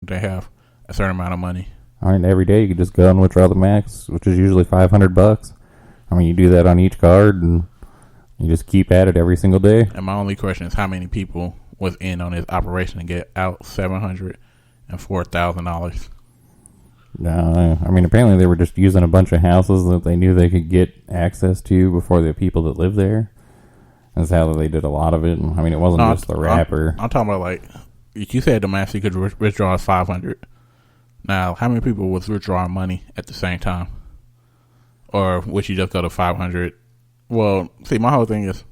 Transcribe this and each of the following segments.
they have a certain amount of money. I mean, every day you could just go and withdraw the max, which is usually $500. I mean, you do that on each card, and you just keep at it every single day. And my only question is how many people was in on this operation to get out $704,000. No, I mean, apparently they were just using a bunch of houses that they knew they could get access to before the people that live there. That's how they did a lot of it. I mean, it wasn't just the rapper. I'm talking about, like, you said the max you could withdraw is 500. Now, how many people was withdrawing money at the same time? Or would you just go to 500? Well, see, my whole thing is,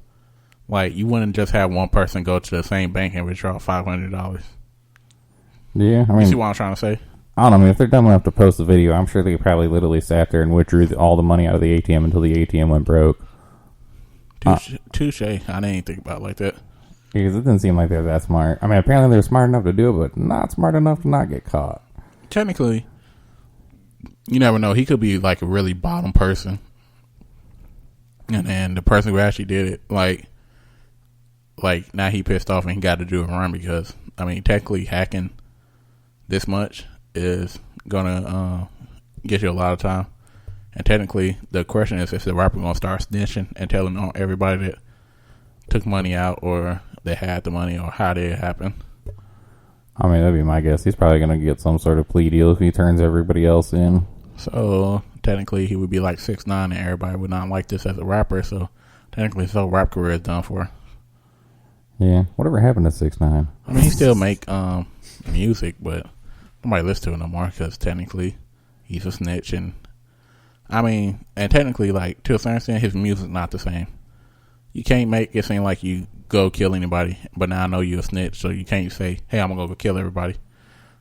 like, you wouldn't just have one person go to the same bank and withdraw $500. Yeah, I mean, you see what I'm trying to say? I don't know. I mean, if they're dumb enough to post the video, I'm sure they probably literally sat there and withdrew all the money out of the ATM until the ATM went broke. Touche. I didn't think about it like that. Because it didn't seem like they're that smart. I mean, apparently they're smart enough to do it, but not smart enough to not get caught. Technically, you never know. He could be like a really bottom person, and then the person who actually did it, like now he pissed off and he got to do a run because, I mean, technically hacking this much is gonna get you a lot of time. And technically, the question is if the rapper gonna start snitching and telling on everybody that took money out or they had the money or how did it happen. I mean, that'd be my guess. He's probably going to get some sort of plea deal if he turns everybody else in. So, technically, he would be like 6ix9ine and everybody would not like this as a rapper. So, technically, his whole rap career is done for. Yeah. Whatever happened to 6ix9ine? I mean, he still make music, but nobody listens to it no more because technically, he's a snitch. And, I mean, and technically, like, to a certain extent, his music's not the same. You can't make it seem like you go kill anybody, but now I know you're a snitch, so you can't say, hey, I'm gonna go kill everybody.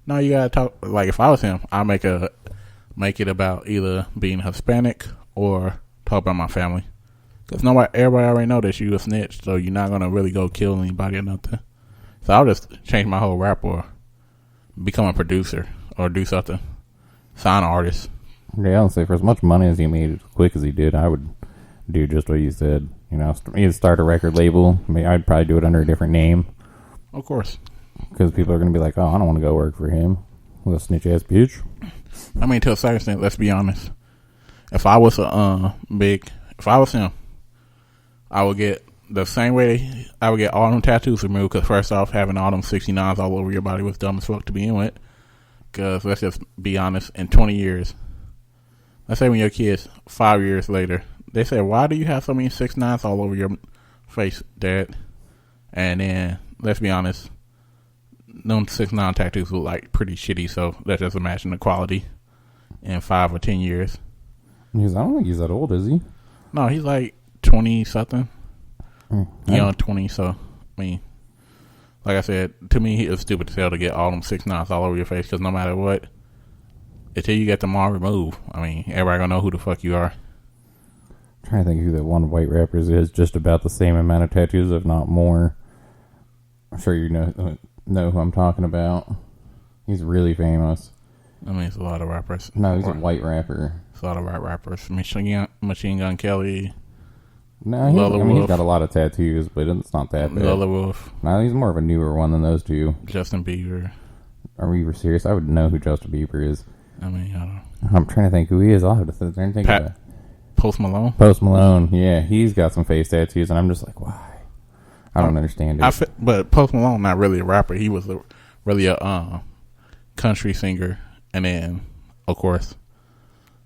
No, you gotta talk. Like, if I was him, I'd make it about either being Hispanic or talk about my family, because everybody already know that you a snitch, so you're not gonna really go kill anybody or nothing. So I'll just change my whole rap or become a producer or do something, sign an artist. Yeah, I'll say for as much money as he made as quick as he did, I would do just what you said. You know, either start a record label. I mean, I'd probably do it under a different name. Of course. Because people are going to be like, oh, I don't want to go work for him. Little snitch ass bitch. I mean, to a certain extent, let's be honest. If I was if I was him, I would get the same way I would get all them tattoos removed. Because first off, having all them 69s all over your body was dumb as fuck to begin with. Because let's just be honest, in 20 years, let's say when your kid's 5 years later, they say, why do you have so many 6ix9ines all over your face, Dad? And then, let's be honest, them 6ix9ine tattoos look like pretty shitty, so let's just imagine the quality in 5 or 10 years. I don't think he's that old, is he? No, he's like 20-something. Young 20, so, I mean, like I said, to me, it was stupid as hell to get all them 6ix9ines all over your face, because no matter what, until you get them all removed, I mean, everybody gonna know who the fuck you are. I'm trying to think who that one white rapper is just about the same amount of tattoos, if not more. I'm sure you know who I'm talking about. He's really famous. I mean, it's a lot of rappers. No, he's a white rapper. It's a lot of white rappers. Machine Gun Kelly. No, he's got a lot of tattoos, but it's not that bad. Lil Wolf. No, he's more of a newer one than those two. Justin Bieber. Are we serious? I would know who Justin Bieber is. I mean, I don't know. I'm trying to think who he is. I'll have to sit there and think about it. Post Malone? Post Malone, yeah. He's got some face tattoos, and I'm just like, why? I don't understand it. But Post Malone, not really a rapper. He was really a country singer. And then, of course,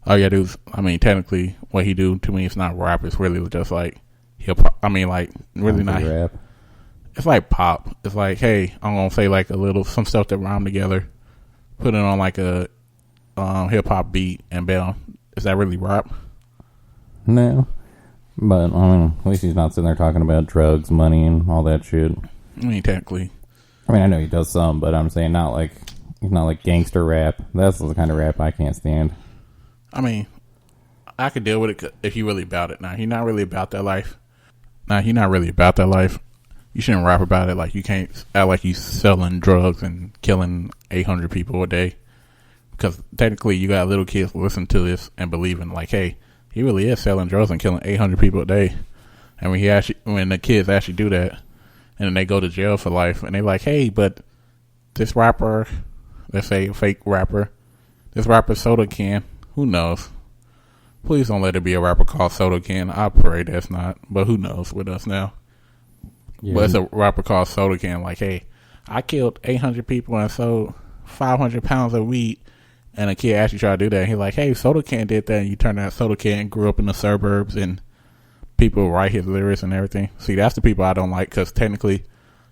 all you gotta do is, I mean, technically, what he do to me is not rap. It's really just like hip-hop. I mean, like, really not rap. It's like pop. It's like, hey, I'm gonna say like some stuff that rhyme together, put it on like a hip-hop beat, and bam. Is that really rap? No, but I mean, at least he's not sitting there talking about drugs, money, and all that shit. I mean, technically. I mean, I know he does some, but I'm saying he's not like gangster rap. That's the kind of rap I can't stand. I mean, I could deal with it if he really about it. Now, he's not really about that life. You shouldn't rap about it. Like, you can't act like you selling drugs and killing 800 people a day. Because technically, you got little kids listen to this and believing, like, hey, he really is selling drugs and killing 800 people a day. And when the kids actually do that, and then they go to jail for life, and they're like, hey, but this rapper let's say a fake rapper. This rapper Soda Can. Who knows? Please don't let it be a rapper called Soda Can. I pray that's not. But who knows with us now? Yeah. But it's a rapper called Soda Can. Like, hey, I killed 800 people and sold 500 pounds of weed. And a kid actually tried to do that. And he's like, hey, Soda Can did that. And you turn out Soda Can grew up in the suburbs and people write his lyrics and everything. See, that's the people I don't like because technically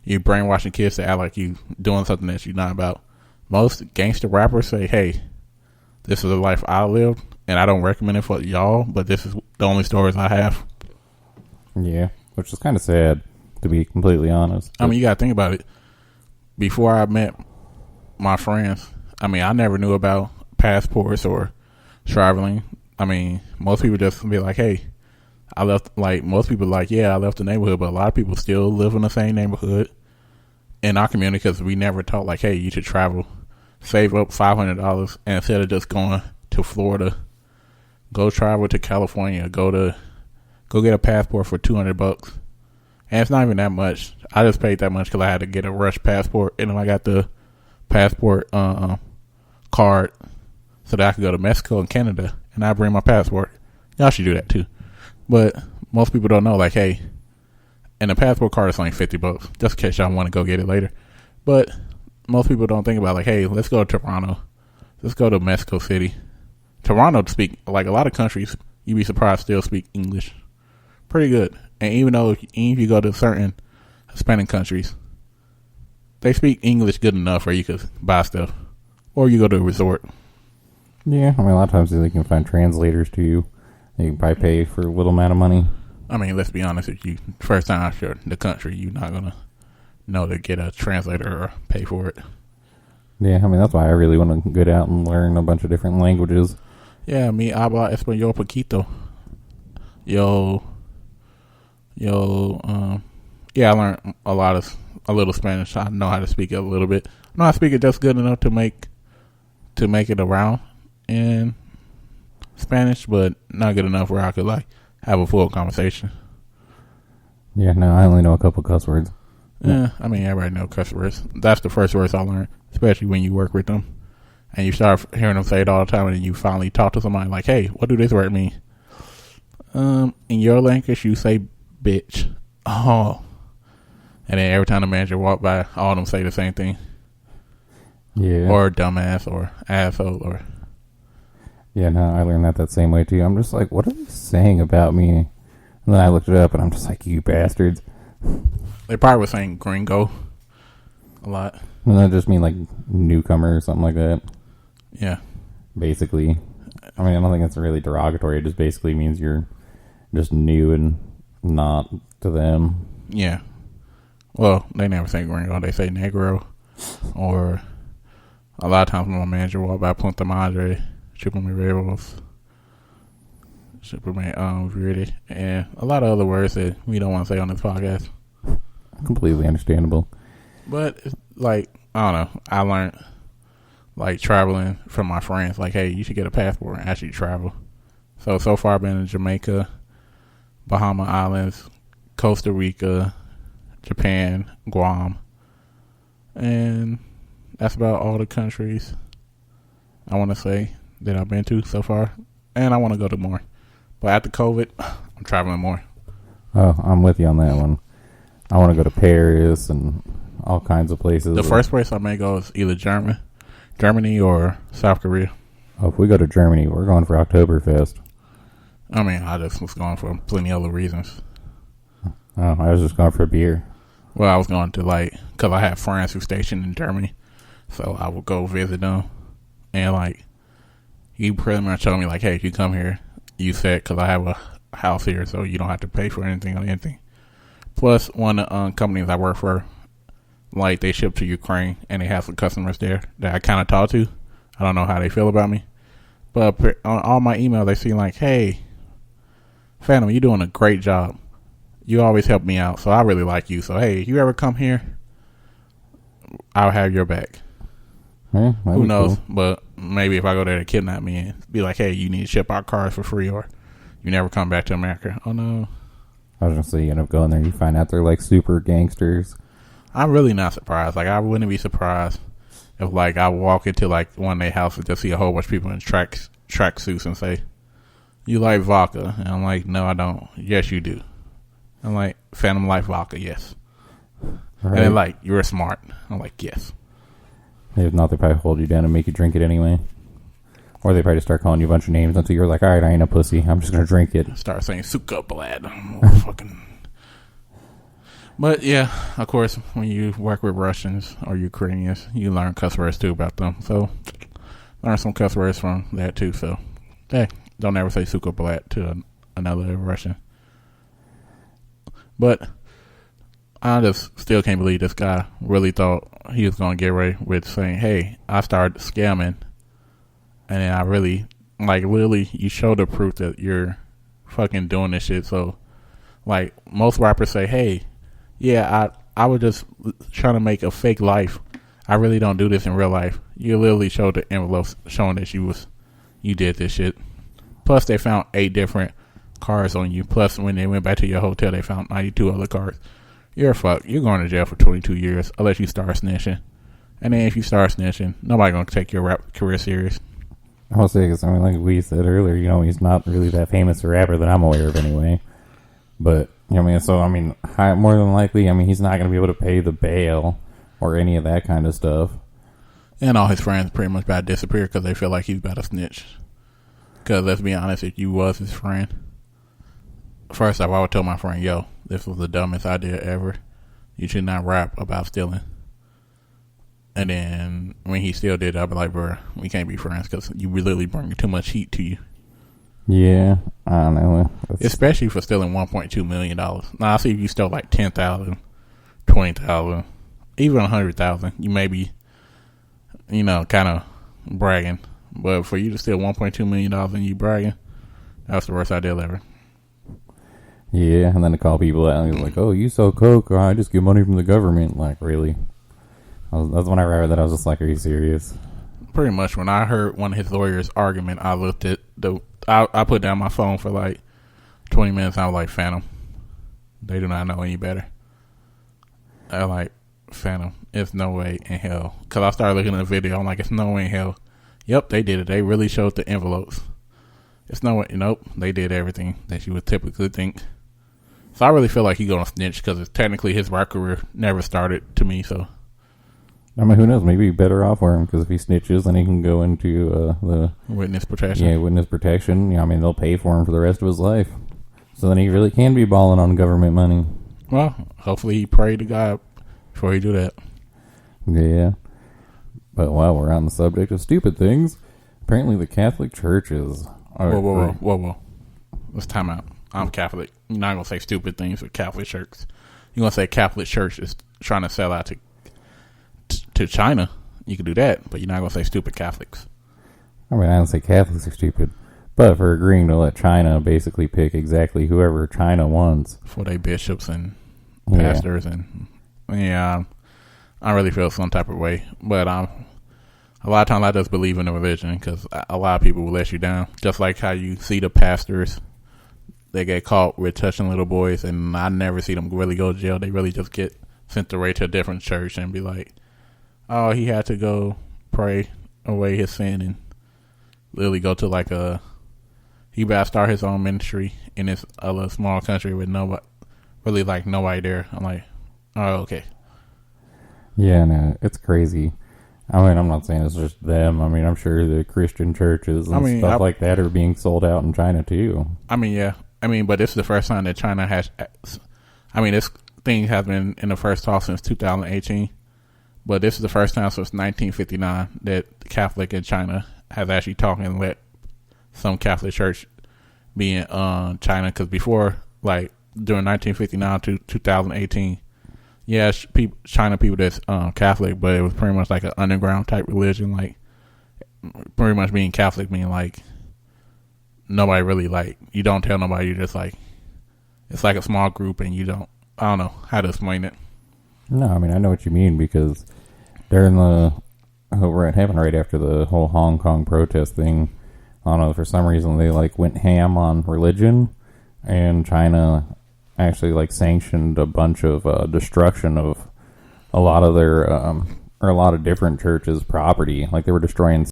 you brainwashing kids to act like you doing something that you're not about. Most gangster rappers say, hey, this is the life I lived and I don't recommend it for y'all, but this is the only stories I have. Yeah, which is kind of sad, to be completely honest. I mean, you got to think about it. Before I met my friends, I mean, I never knew about passports or traveling. I mean, most people just be like, hey, I left, like, most people like, yeah, I left the neighborhood, but a lot of people still live in the same neighborhood in our community because we never taught, like, hey, you should travel, save up $500, and instead of just going to Florida, go travel to California, go get a passport for $200. And it's not even that much. I just paid that much because I had to get a rush passport, and then I got the passport card so that I could go to Mexico and Canada, and I bring my passport. Y'all should do that too. But most people don't know, like, hey, and the passport card is only $50, just in case y'all want to go get it later. But most people don't think about, like, hey, let's go to Toronto. Let's go to Mexico City. Toronto speak, like, a lot of countries, you'd be surprised, still speak English pretty good. And even if you go to certain Hispanic countries, they speak English good enough where you could buy stuff. Or you go to a resort. Yeah, I mean, a lot of times they can find translators to you. You can probably pay for a little amount of money. I mean, let's be honest with you. First time out here in the country, you're not going to know to get a translator or pay for it. Yeah, I mean, that's why I really want to get out and learn a bunch of different languages. Yeah, me habla español poquito. Yeah, I learned a little Spanish. I know how to speak it a little bit. I know how to speak it just good enough to make it around in Spanish, but not good enough where I could, like, have a full conversation. Yeah, no, I only know a couple cuss words. Yeah, I mean, everybody knows cuss words. That's the first words I learned, especially when you work with them. And you start hearing them say it all the time, and then you finally talk to somebody like, hey, what do this word mean? In your language, you say bitch. Oh. And then every time the manager walk by, all of them say the same thing. Yeah. Or dumbass or asshole or... Yeah, no, I learned that same way too. I'm just like, what are they saying about me? And then I looked it up and I'm just like, you bastards. They probably were saying gringo a lot. And that just mean like newcomer or something like that. Yeah. Basically. I mean, I don't think it's really derogatory. It just basically means you're just new and not to them. Yeah. Well, they never say gringo. They say negro. Or a lot of times when my manager walk by Punta Madre, Superman Rebels, Superman Verde, and a lot of other words that we don't want to say on this podcast. Completely understandable. But, like, I don't know. I learned, like, traveling from my friends. Like, hey, you should get a passport and actually travel. So far I've been in Jamaica, Bahama Islands, Costa Rica, Japan, Guam. And that's about all the countries I want to say that I've been to so far. And I want to go to more. But after COVID, I'm traveling more. Oh, I'm with you on that one. I want to go to Paris and all kinds of places. The first place I may go is either Germany or South Korea. Oh, if we go to Germany, we're going for Oktoberfest. I mean, I just was going for plenty other reasons. Oh, I was just going for a beer. Well, I was going to, like, because I have friends who stationed in Germany, so I would go visit them. And, like, he pretty much told me, like, hey, if you come here, you said, because I have a house here, so you don't have to pay for anything or anything. Plus, one of the companies I work for, like, they ship to Ukraine, and they have some customers there that I kind of talk to. I don't know how they feel about me. But on all my emails, they seem like, hey, Phantom, you're doing a great job. You always help me out, so I really like you. So, hey, if you ever come here, I'll have your back. Yeah, who knows? Cool. But maybe if I go there to kidnap me and be like, hey, you need to ship our cars for free, or you never come back to America. Oh, no. I was going to say, you end up going there, you find out they're like super gangsters. I'm really not surprised. Like, I wouldn't be surprised if like I walk into like one of their houses and just see a whole bunch of people in track suits and say, "You like vodka?" And I'm like, "No, I don't." "Yes, you do." I'm like, "Phantom like vodka, yes." Right. And they're like, "You're smart." I'm like, "Yes." If not, they probably hold you down and make you drink it anyway. Or they probably start calling you a bunch of names until you're like, all right, I ain't a pussy. I'm just going to drink it. Start saying, "Suka blad." Fucking. But yeah, of course, when you work with Russians or Ukrainians, you learn cuss words too about them. So, learn some cuss words from that too. So, hey, don't ever say "Suka blad" to another Russian. But I just still can't believe this guy really thought he was going to get away with saying, "Hey, I started scamming." And then I really, like, literally, you show the proof that you're fucking doing this shit. So, like, most rappers say, "Hey, yeah, I was just trying to make a fake life. I really don't do this in real life." You literally showed the envelopes showing that you did this shit. Plus, they found 8 different cars on you. Plus, when they went back to your hotel, they found 92 other cars. You're fucked. You're going to jail for 22 years unless you start snitching. And then if you start snitching, nobody going to take your rap career serious. I'll say, because, I mean, like we said earlier, you know, he's not really that famous a rapper that I'm aware of anyway. But, you know what I mean? So, I mean, more than likely, I mean, he's not going to be able to pay the bail or any of that kind of stuff. And all his friends pretty much about to disappear because they feel like he's about to snitch. Because, let's be honest, if you was his friend, first off, I would tell my friend, "Yo, this was the dumbest idea ever. You should not rap about stealing." And then when he still did it, I'd be like, "Bro, we can't be friends because you literally bring too much heat to you." Yeah, I don't know. Especially for stealing $1.2 million. Now, I see if you stole like 10,000, 20,000, even 100,000, you may be, you know, kind of bragging. But for you to steal $1.2 million and you bragging, that's the worst idea ever. Yeah, and then to call people out and he's like, "Oh, you sell coke? I just get money from the government." Like, really? That's when I read that. I was just like, "Are you serious?" Pretty much. When I heard one of his lawyers' argument, I looked at I put down my phone for like 20 minutes. And I was like, "Phantom, they do not know any better." I like, "Phantom, it's no way in hell." Because I started looking at the video. I'm like, "It's no way in hell." Yep, they did it. They really showed the envelopes. It's no way. Nope, they did everything that you would typically think. So I really feel like he's going to snitch because it's technically his rap career never started to me. So, I mean, who knows? Maybe he'd be better off for him because if he snitches, then he can go into the witness protection. Yeah, witness protection. Yeah, I mean, they'll pay for him for the rest of his life. So then he really can be balling on government money. Well, hopefully he prayed to God before he do that. Yeah. But while we're on the subject of stupid things, apparently the Catholic churches are... Whoa. Let's time out. I'm Catholic. You're not going to say stupid things with Catholic church. You're going to say Catholic church is trying to sell out to China. You can do that, but you're not going to say stupid Catholics. I mean, I don't say Catholics are stupid, but for agreeing to let China basically pick exactly whoever China wants. For their bishops and pastors and... Yeah, I really feel some type of way. But a lot of times I just believe in the religion because a lot of people will let you down. Just like how you see the pastors, they get caught with touching little boys, and I never see them really go to jail. They really just get sent away to a different church and be like, "Oh, he had to go pray away his sin," and literally go to like he better start his own ministry in this other small country with nobody there. I'm like, oh, okay. Yeah, no, it's crazy. I mean, I'm not saying it's just them. I mean, I'm sure the Christian churches and stuff like that are being sold out in China too. I mean, yeah. I mean, but this is the first time that China has... I mean, this thing has been in the first talk since 2018. But this is the first time since 1959 that the Catholic in China has actually talked and let some Catholic church be in China. Because before, like, during 1959 to 2018... Yeah, China people that's Catholic, but it was pretty much like an underground type religion. Like, pretty much being Catholic meaning like nobody really, like, you don't tell nobody. You just like, it's like a small group, and you don't. I don't know how to explain it. No, I mean, I know what you mean because during it happened right after the whole Hong Kong protest thing. I don't know, for some reason they like went ham on religion, and China actually like sanctioned a bunch of destruction of a lot of their or a lot of different churches' property. Like they were destroying